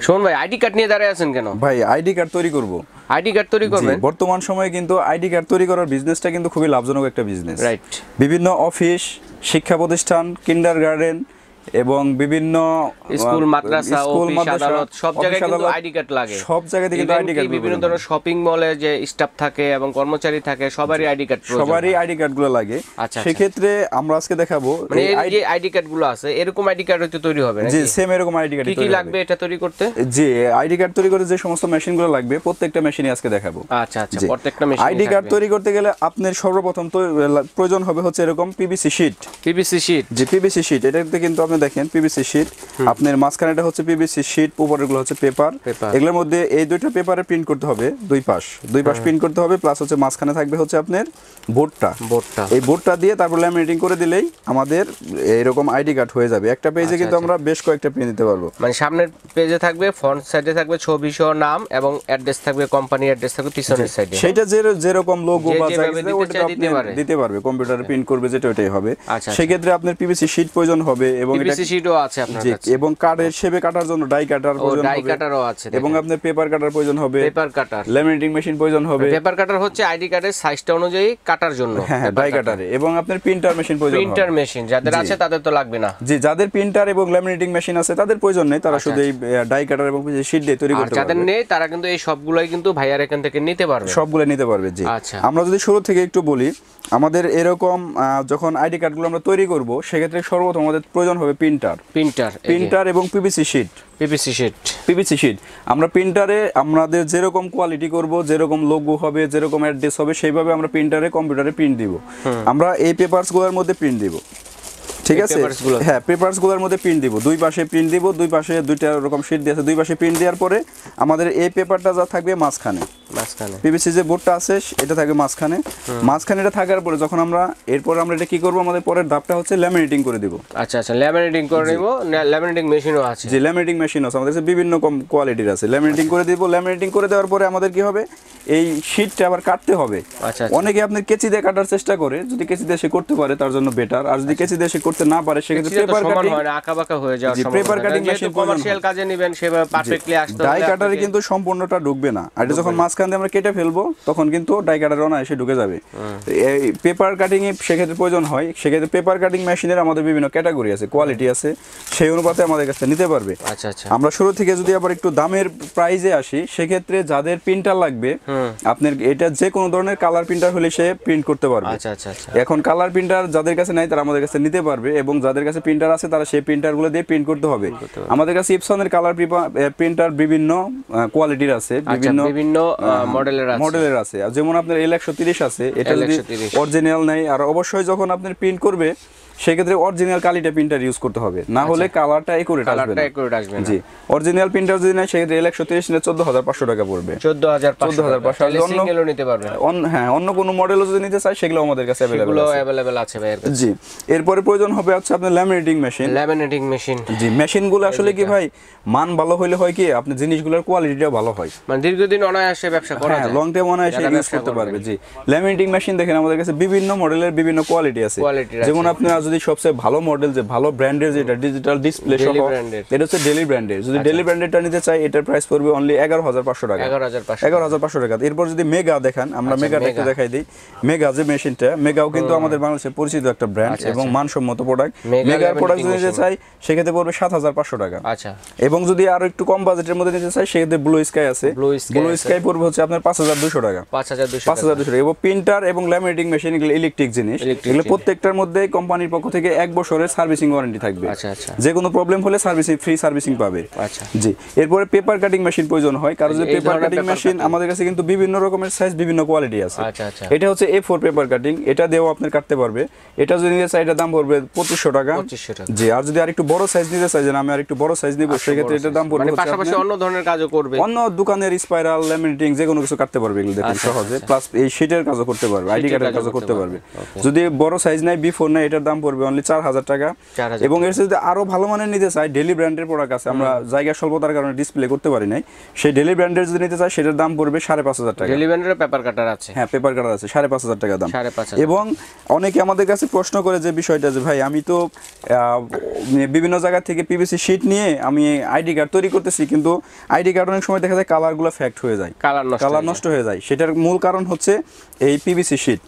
শোন ভাই, ID card নিয়ে দাঁড়ায় আছেন কেন? ভাই আইডি কার্ড তৈরি করব। আইডি কার্ড তৈরি করবেন? বর্তমান সময়ে কিন্তু আইডি কার্ড তৈরি করার বিজনেসটা কিন্তু খুবই লাভজনক একটা বিজনেস। রাইট। বিভিন্ন অফিস, শিক্ষা প্রতিষ্ঠান, কিন্ডারগার্টেন এবং বিভিন্ন স্কুল, মাদ্রাসা, অফিস, আদালত সব জায়গায় কিন্তু আইডি কার্ড লাগে। সব জায়গায় কিন্তু আইডি কার্ড, বিভিন্ন ধরনের শপিং মলে যে স্টাফ থাকে এবং কর্মচারী থাকে সবারই আইডি কার্ড প্রয়োজন। সবারই আইডি কার্ডগুলো লাগে। সেই ক্ষেত্রে আমরা আজকে দেখাবো মানে এই যে আইডি কার্ডগুলো আছে এরকম আইডি কার্ড হয়তো তৈরি হবে নাকি? জি, সেম এরকম আইডি কার্ড। কি লাগবে এটা তৈরি করতে? জি, আইডি কার্ড তৈরি করতে যে সমস্ত মেশিনগুলো লাগবে প্রত্যেকটা মেশিনই আজকে দেখাবো। আচ্ছা আচ্ছা, প্রত্যেকটা মেশিন। আইডি কার্ড তৈরি করতে গেলে আপনার সর্বপ্রথম তো প্রয়োজন হবে হচ্ছে এরকম পিভিসি শীট। PVC sheet? জি, পিভিসি শীট। এটাতে কিন্তু আপনি দেখেন পিভিসি শীট, আপনার মাঝখানেটা হচ্ছে পিভিসি শীট, উপরেরগুলো হচ্ছে পেপার। এগুলোর মধ্যে এই দুইটা পেপারে প্রিন্ট করতে হবে দুই পাশ প্রিন্ট করতে হবে, প্লাস হচ্ছে মাঝখানে থাকবে হচ্ছে আপনার বোর্ডটা। এই বোর্ডটা দিয়ে তারপর ল্যামিনেটিং করে দিলেই আমাদের এরকম আইডি কার্ড হয়ে যাবে। একটা পেজে কিন্তু আমরা বেশ কয়েকটা প্রিন্ট দিতে পারবো। মানে সামনের পেজে থাকবে, ফ্রন্ট সাইডে থাকবে ছবি সহ নাম এবং অ্যাড্রেস থাকবে, কোম্পানি অ্যাড্রেস থাকবে পিছনের সাইডে। সেটা যেরকম লোগো বা ওটা আপনি দিতে পারবে, কম্পিউটারে প্রিন্ট করবে যেটা ওটাই হবে। সেই ক্ষেত্রে আপনার পিভিসি শীট প্রয়োজন হবে এবং এটা পিভিসি শীটও আছে আপনার কাছে। এবং কার্ডের শেপে কাটার জন্য ডাই কাটার প্রয়োজন হবে। ডাই কাটারও আছে। এবং আপনার পেপার কাটার প্রয়োজন হবে। পেপার কাটার, ল্যামিনেটিং মেশিন প্রয়োজন হবে। পেপার কাটার হচ্ছে আইডি কার্ডের সাইজটা অনুযায়ী কাটার জন্য। হ্যাঁ, ডাই কাটারে। এবং আপনার প্রিন্টার মেশিন প্রয়োজন হবে। প্রিন্টার মেশিন যাদের আছে তাদের তো লাগবে না। জি, যাদের প্রিন্টার এবং ল্যামিনেটিং মেশিন আছে তাদের প্রয়োজন নেই, তারা শুধু এই ডাই কাটার এবং শীট দিয়ে তৈরি করতে পারবে। যাদের নেই তারা কিন্তু এই সবগুলাই কিন্তু ভাইয়ার এখান থেকে নিতে পারবে, সবগুলো নিতে পারবে। জি, আচ্ছা। আমরা যদি শুরু থেকে একটু বলি, আমাদের এরকম যখন আইডি কার্ডগুলো আমরা তৈরি করব সেক্ষেত্রে সর্বপ্রথম আমাদের প্রয়োজন হবে প্রিন্টার এবং পিভিসি শীট। আমরা প্রিন্টারে আমাদের যেরকম কোয়ালিটি করব, যেরকম লোগো হবে, যেরকম অ্যাড্রেস হবে সেইভাবে আমরা প্রিন্টারে কম্পিউটারে প্রিন্ট দিব। আমরা এই পেপারসগুলোর মধ্যে প্রিন্ট দিব, ঠিক আছে? হ্যাঁ, পেপারসগুলোর মধ্যে প্রিন্ট দিব, দুই পাশে প্রিন্ট দিব, দুই পাশে দুইটা এরকম শীট দিয়ে আছে, দুই পাশে প্রিন্ট দেওয়ার পরে আমাদের এই পেপারটা যা থাকবে মাঝখানে, পিভিসি যে বোর্ডটা আছে এটা থাকবে মাঝখানে। এটা থাকার পরে যখন আমরা এরপর আমরা এটা কি করব, আমাদের পরের ধাপটা হচ্ছে ল্যামিনেটিং করে দিব। আচ্ছা আচ্ছা, ল্যামিনেটিং করে নিব। ল্যামিনেটিং মেশিনও আছে? যে ল্যামিনেটিং মেশিন আছে আমাদের কাছে বিভিন্ন কোয়ালিটির আছে। ল্যামিনেটিং করে দিব। ল্যামিনেটিং করে দেওয়ার পরে আমাদের কি হবে, এই শীটটা আবার কাটতে হবে। আচ্ছা, অনেকে আপনি কেচি দিয়ে কাটার চেষ্টা করে, যদি কেচি দিয়ে সে করতে পারে তার জন্য বেটার, আর যদি কেচি দিয়ে সে করতে না পারে সেক্ষেত্রে পেপার কাটিং হয় না, আঁকাবাঁকা হয়ে যাওয়ার সম্ভাবনা। পেপার কাটিং মেশিন কমার্শিয়াল কাজে নেবেন সেভাবে পারফেক্টলি আসতে হবে। ডাই কাটারে কিন্তু সম্পূর্ণটা ঢুকবে না, আর এটা যখন মাঝখান দিয়ে আমরা কেটে ফেলবো তখন কিন্তু ডাই কাটার অনা এসে ঢুকে যাবে। এই পেপার কাটিং এ সেক্ষেত্রে প্রয়োজন হয়, সেক্ষেত্রে পেপার কাটিং মেশিনের আমাদের বিভিন্ন ক্যাটাগরি আছে, কোয়ালিটি আছে, সেই অনুপাতে আমাদের কাছে নিতে পারবে। আচ্ছা আচ্ছা। আমরা শুরু থেকে যদি আবার একটু দামের প্রাইজে আসি, সেক্ষেত্রে যাদের প্রিন্টার লাগবে আপনার এটা যে কোনো ধরনের কালার প্রিন্টার হলে সে প্রিন্ট করতে পারবে। আচ্ছা আচ্ছা আচ্ছা। এখন কালার প্রিন্টার যাদের কাছে নাই তারা আমাদের কাছে নিতে পারবে, এবং যাদের কাছে প্রিন্টার আছে তারা সেই প্রিন্টারগুলো দিয়ে প্রিন্ট করতে হবে। আমাদের কাছে ইপসনের কালার প্রিন্টার বিভিন্ন কোয়ালিটির আছে, বিভিন্ন মডেলের আছে। যেমন আপনার L130 আছে, এটা যদি অরিজিনাল নাই, আর অবশ্যই যখন আপনি প্রিন্ট করবে সেক্ষেত্রে অরিজিনাল কালিটা প্রিন্টার ইউজ করতে হবে, না হলে কালারটা একুরেট আসবে না। জি, অরিজিনাল প্রিন্টার যদি নাই সেক্ষেত্রে L130 নিয়ে 14,500 টাকা পড়বে। 14,500 সিঙ্গেলও নিতে পারবে। হ্যাঁ, অন্য কোনো মডেলও যদি নিতে চাই সেগুলো আমাদের কাছে अवेलेबल আছে ভাইয়ের কাছে। জি, এরপরে প্রয়োজন হবে হচ্ছে আপনার ল্যামিনেটিং মেশিন। জি, মেশিনগুলো আসলে কি ভাই, মান ভালো হইলে হয় কি আপনি জিনিসগুলোর কোয়ালিটিটাও ভালো হয়, মানে দীর্ঘদিন অনায়াসে ব্যবসা করা যায়, লং টাইম অনায়াসে ইউজ করতে পারবে। জি, ল্যামিনেটিং মেশিন দেখেন আমাদের কাছে বিভিন্ন মডেলের বিভিন্ন কোয়ালিটি আছে। যেমন আপনারা যদি সবচেয়ে ভালো মডেল, যে ভালো ব্র্যান্ডের, যেটা ডিজিটাল ডিসপ্লে সহ, এটা হচ্ছে ডেলি ব্র্যান্ডের। যদি ডেলি ব্র্যান্ডেরটা নিতে চাই এটার প্রাইস পড়বে অনলি 11,500 টাকা। 11,500 টাকা। এরপর যদি মেগা দেখান, আমরা মেগাটা একটু দেখাই দিই। মেগা যে মেশিনটা, মেগাও কিন্তু আমাদের বাংলাদেশে পরিচিত একটা ব্র্যান্ড এবং মানসম্মত প্রোডাক্ট। মেগার প্রোডাক্ট যদি নিতে চাই সেক্ষেত্রে পড়বে 7,500 টাকা। আচ্ছা। এবং যদি আরো একটু কম বাজেটের মধ্যে নিতে চাই সেক্ষেত্রে ব্লু স্কাই আছে। ব্লু স্কাই পড়বে হচ্ছে আপনার 5,200 টাকা। 5,200 টাকা। এবং প্রিন্টার এবং ল্যামিনেটিং মেশিন এগুলো ইলেকট্রিক জিনিস, এগুলো প্রত্যেকটার মধ্যে কোম্পানির পক্ষ থেকে 1 বছরের সার্ভিসিং ওয়ারেন্টি থাকবে। আচ্ছা আচ্ছা। যে কোনো প্রবলেম হলে ফ্রি সার্ভিসিং পাবে। আচ্ছা। জি, এরপরে পেপার কাটিং মেশিন প্রয়োজন হয়, কারণ যে পেপার কাটিং মেশিন আমাদের কাছে কিন্তু বিভিন্ন রকমের সাইজ, বিভিন্ন কোয়ালিটি আছে। আচ্ছা আচ্ছা। এটা হচ্ছে A4 পেপার কাটিং, এটা দিয়েও আপনি কাটতে পারবে। এটা যদি নিতে চাই এটার দাম পড়বে 2,500 টাকা। জি, আর যদি আরেকটু বড় সাইজ নিতে চাই, যে আমি আরেকটু বড় সাইজ নিব, সেক্ষেত্রে এটার দাম পড়বে মানে পাশাপাশি অন্য ধরনের কাজও করবে, অন্য দোকানের স্পাইরাল, ল্যামিনেটিং ফিটিং যে কোনো কিছু কাটতে পারবে এগুলো দেখুন সহজে, প্লাস এই শীটের কাজও করতে পারবে, আইডি কার্ডের কাজও করতে পারবে। যদি বড় সাইজ নাই B4 নাই, এটার দাম পড়বে অনলি 4000 টাকা। এবং এর সাথে যদি আরো ভালো মানের নিতে চাই, ডেলি ব্র্যান্ডের প্রোডাক্ট আছে, আমরা জায়গা স্বল্পতার কারণে ডিসপ্লে করতে পারি নাই, সেই ডেলি ব্র্যান্ডের যদি নিতে চাই সেটার দাম পড়বে 5500 টাকা। ডেলি ব্র্যান্ডের পেপার কাটার আছে, হ্যাঁ পেপার কাটার আছে, 5500 টাকা দাম। 5500। এবং অনেকে আমাদের কাছে প্রশ্ন করে যে বিষয়টা যে ভাই আমি তো বিভিন্ন জায়গা থেকে পিভিসি শীট নিয়ে আমি আইডি কার্ড তৈরি করতেছি, কিন্তু আইডি কার্ড অনেক সময় দেখা যায় কালারগুলো ফ্যাক্ট হয়ে যায়, কালার নষ্ট হয়ে যায়। সেটার মূল কারণ হচ্ছে এই পিভিসি শীট।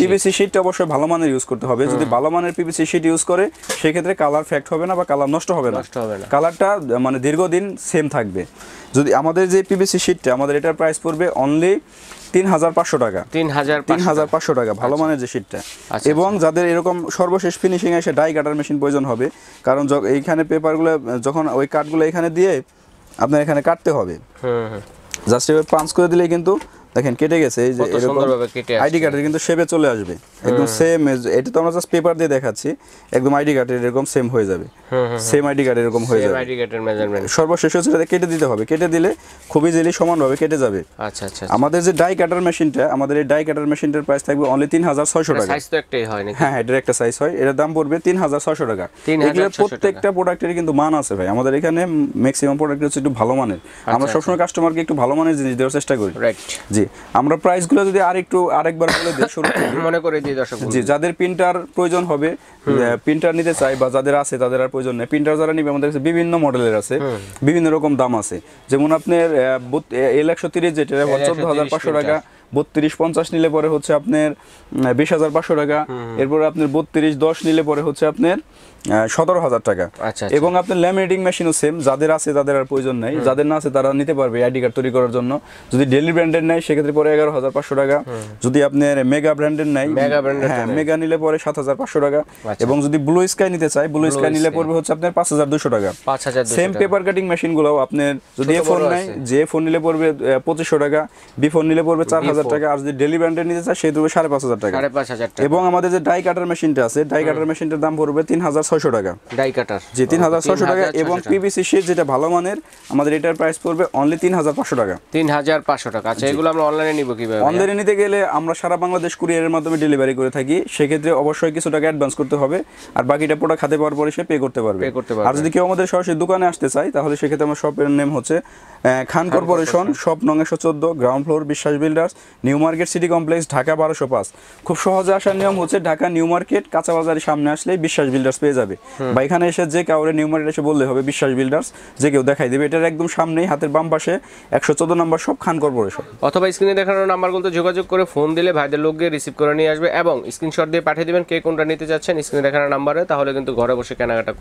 পিভিসি শীটটা অবশ্যই ভালো মানের ইউজ করতে হবে। যদি ভালো মানের পিভিসি শীট ইউজ করে সেক্ষেত্রে কালার ফ্যাক্ট হবে না বা কালার নষ্ট হবে না, কালারটা মানে দীর্ঘদিন সেম থাকবে। যদি আমাদের যে পিভিসি শীটটা, আমাদের এটার প্রাইস পড়বে অনলি 3500 টাকা। 3500 টাকা ভালো মানের যে শীটটা। এবং যাদের এরকম সর্বশেষ ফিনিশিং এসে ডাই কাটার মেশিন প্রয়োজন হবে, কারণ এইখানে পেপারগুলো যখন ওই কাটগুলো এখানে দিয়ে আপনার এখানে কাটতে হবে, জাস্ট এভাবে পাঞ্চ করে দিলেই কিন্তু দেখেন কেটে গেছে। এই যে এরকম আইডি কার্ডের কিন্তু শেপে চলে আসবে একদম সেম। এটা তো আমরা জাস্ট পেপার দিয়ে দেখাচ্ছি, একদম আইডি কার্ডের এরকম সেম হয়ে যাবে, সেম আইডি কার্ড এরকম হয়ে যাবে। আইডি কার্ডের মেজারমেন্ট সর্বশেষ হচ্ছে কেটে দিতে হবে, কেটে দিলে খুব ইজিলি সমানভাবে কেটে যাবে। আচ্ছা আচ্ছা। আমাদের যে ডাই কাটার মেশিনটা, আমাদের এই ডাই কাটার মেশিনটার প্রাইস থাকবে অনলি 3600 টাকা। সাইজ তো একটাই হয় নাকি? হ্যাঁ, এটার একটা সাইজ হয়, এর দাম পড়বে 3600 টাকা। এগুলো প্রত্যেকটা প্রোডাক্টের কিন্তু মান আছে ভাই, আমাদের এখানে ম্যাক্সিমাম প্রোডাক্ট হচ্ছে একটু ভালো মানের। আমরা সবসময় কাস্টমারকে একটু ভালো মানের জিনিস দেওয়ার চেষ্টা করি। রাইট। জি, আমরা প্রাইসগুলো যদি আরেকবার বলে দিই শুরু মনে করে দিই দর্শক। জি, যাদের প্রিন্টার প্রয়োজন হবে, প্রিন্টার নিতে চাই বা যাদের আছে তাদের আর প্রয়োজন নেই, প্রিন্টার যারা নিবে আমাদের কাছে বিভিন্ন মডেলের আছে, বিভিন্ন রকম দাম আছে। যেমন আপনার L130 যেটা 14500 টাকা, 3250 নিলে পরে হচ্ছে আপনার 20500 টাকা, এরপরে আপনার 3210 নিলে পরে হচ্ছে আপনার 17000 টাকা। এবং আপনার ল্যামিনেটিং মেশিনও সেম, যাদের আছে তাদের আর প্রয়োজন নাই, যাদের না আছে তারা নিতে পারবে আইডি কার্ড তৈরি করার জন্য। যদি ডেলি ব্র্যান্ডের নাই সেক্ষেত্রে পরে 11500 টাকা। যদি আপনার মেগা ব্র্যান্ডের নাই, হ্যাঁ মেগা নিলে পরে 7500 টাকা। এবং যদি ব্লু স্কাই নিতে চাই, ব্লু স্কাই নিলে পড়বে হচ্ছে আপনার 5200 টাকা। সেম পেপার কাটিং মেশিন গুলো আপনার যদি A4 নাই, যে A4 নিলে পড়বে 2500 টাকা, B4 নিলে পড়বে 4000 টাকা। আর যদি ডেলি ব্র্যান্ডের নিতে চাই সেই পড়বে 5500 টাকা। এবং আমাদের যে ডাই কাটার মেশিনটা আছে, ডাই কাটার মেশিনটার দাম পড়বে 3600 টাকা। ডাই কাটার জি 3600 টাকা। এবং পিভিসি শীট যেটা ভালো মানের, আমাদের এটার প্রাইস পড়বে অনলি 3500 টাকা। 3500 টাকা। আচ্ছা, এগুলো আমরা অনলাইনে নিব কিভাবে? অনলাইনে নিতে গেলে আমরা সারা বাংলাদেশ কুরিয়ারের মাধ্যমে ডেলিভারি করে থাকি, সেক্ষেত্রে অবশ্যই কিছু টাকা অ্যাডভান্স করতে হবে, আর বাকিটা প্রোডাক্ট হাতে পাওয়ার পরে সে পে করতে পারবে। আর যদি কেউ আমাদের সরাসরি দোকানে আসতে চায় তাহলে সেক্ষেত্রে আমার শপের নেম হচ্ছে খান কর্পোরেশন, শপ নং 114, গ্রাউন্ড ফ্লোর, বিশ্বাস builders, new market city complex, Dhaka 1205। খুব সহজে আসার নিয়ম হচ্ছে ঢাকা নিউ মার্কেট কাঁচা বাজারের সামনে আসলেই বিশ্বাস বিল্ডার্স পেয়ে যাবে, বা এখানে এসে যে কাউরে নিউ মার্কেট এসে বললে হবে বিশ্বাস বিল্ডার্স, যে কেউ দেখাই দেবে। এটার একদম সামনেই হাতের বাম পাশে 114 নম্বর শপ, খান কর্পোরেশন। অথবা স্ক্রিনে দেখানো নাম্বারগুলোতে যোগাযোগ করে ফোন দিলে ভাইদের লোক গিয়ে রিসিভ করে নিয়ে আসবে, এবং স্ক্রিনশট দিয়ে পাঠিয়ে দিবেন কে কোনটা নিতে যাচ্ছেন স্ক্রিনে দেখানো নাম্বারে, তাহলে কিন্তু ঘরে বসে কেনাকাটা